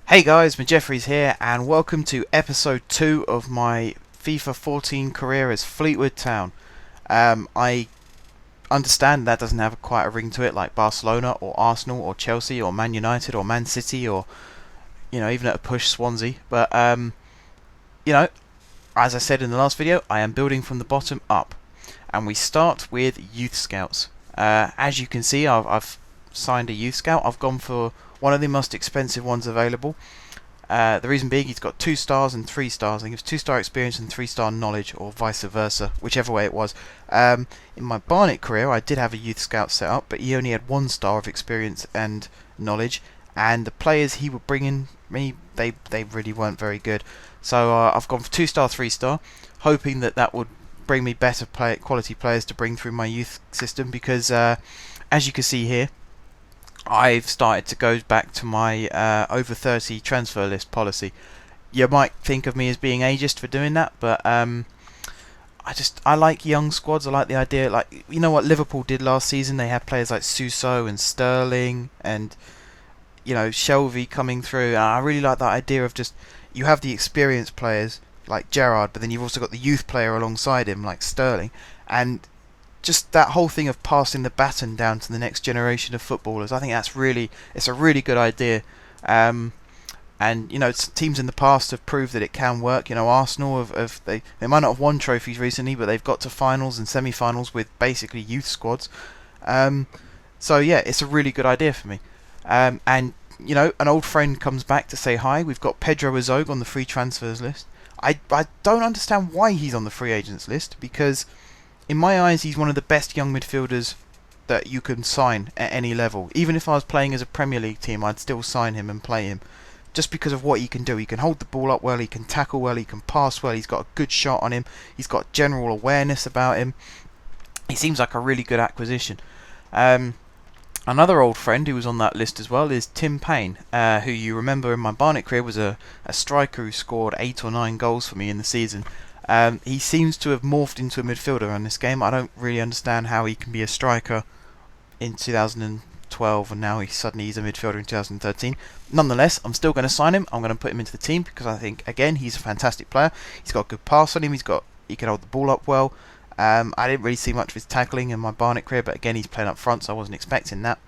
Hey guys, Jeffries here, and welcome to episode 2 of my FIFA 14 career as Fleetwood Town. I understand that doesn't have quite a ring to it like Barcelona or Arsenal or Chelsea or Man United or Man City or, even at a push Swansea. But, you know, as I said in the last video, I am building from the bottom up. And we start with Youth Scouts. As you can see, I've signed a Youth Scout. I've gone for one of the most expensive ones available. The reason being, he's got 2 stars and 3 stars. I think it was 2-star experience and 3-star knowledge, or vice versa, whichever way it was. In my Barnet career, I did have a Youth Scout set up, but he only had 1 star of experience and knowledge. And the players he would bring in me, they really weren't very good. So I've gone for 2-star, 3-star, hoping that would bring me better quality players to bring through my youth system. Because as you can see here, I've started to go back to my over 30 transfer list policy. You might think of me as being ageist for doing that, but I like young squads. I like the idea, like, you know what Liverpool did last season. They had players like Suso and Sterling and Shelvey coming through. And I really like that idea of just, you have the experienced players like Gerrard, but then you've also got the youth player alongside him like Sterling, and just that whole thing of passing the baton down to the next generation of footballers. I think it's a really good idea. And teams in the past have proved that it can work. Arsenal they might not have won trophies recently, but they've got to finals and semi-finals with basically youth squads. So yeah, it's a really good idea for me. And an old friend comes back to say hi. We've got Pedro Azog on the free transfers list. I don't understand why he's on the free agents list, because in my eyes, he's one of the best young midfielders that you can sign at any level. Even if I was playing as a Premier League team, I'd still sign him and play him, just because of what he can do. He can hold the ball up well, he can tackle well, he can pass well, he's got a good shot on him, he's got general awareness about him. He seems like a really good acquisition. Another old friend who was on that list as well is Tim Payne, who you remember in my Barnet career was a striker who scored 8 or 9 goals for me in the season. He seems to have morphed into a midfielder in this game. I don't really understand how he can be a striker in 2012 and now he's a midfielder in 2013. Nonetheless, I'm still going to sign him. I'm going to put him into the team because I think, again, he's a fantastic player. He's got a good pass on him. He can hold the ball up well. I didn't really see much of his tackling in my Barnet career, but again, he's playing up front, so I wasn't expecting that.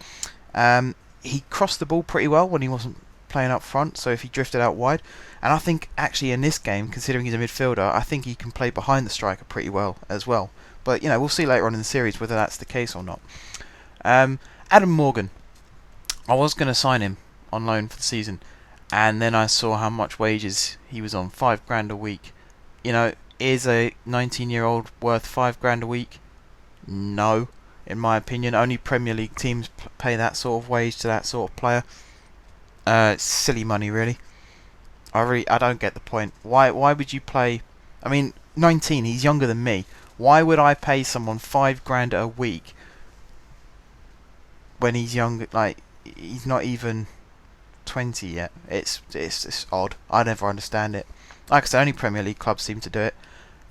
He crossed the ball pretty well when he wasn't playing up front, so if he drifted out wide. And I think actually in this game, considering he's a midfielder, I think he can play behind the striker pretty well as well. But we'll see later on in the series whether that's the case or not. Adam Morgan, I was going to sign him on loan for the season, and then I saw how much wages he was on, £5 a week. Is a 19-year-old worth £5 a week? No, in my opinion. Only Premier League teams pay that sort of wage to that sort of player. It's silly money, really. I don't get the point. Why would you play? I mean, 19. He's younger than me. Why would I pay someone £5 a week when he's young? Like, he's not even 20 yet. It's odd. I never understand it. Like I said, only Premier League clubs seem to do it.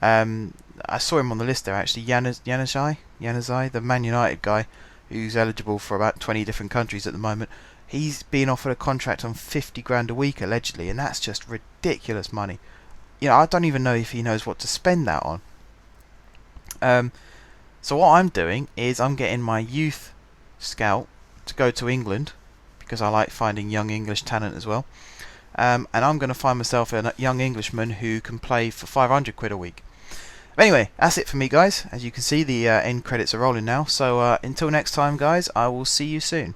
I saw him on the list there actually. Januzaj, the Man United guy, who's eligible for about 20 different countries at the moment. He's being offered a contract on £50 a week allegedly, and that's just ridiculous money. I don't even know if he knows what to spend that on. So what I'm doing is I'm getting my youth scout to go to England, because I like finding young English talent as well. And I'm going to find myself a young Englishman who can play for £500 a week. But anyway, that's it for me, guys. As you can see, the end credits are rolling now. So until next time, guys, I will see you soon.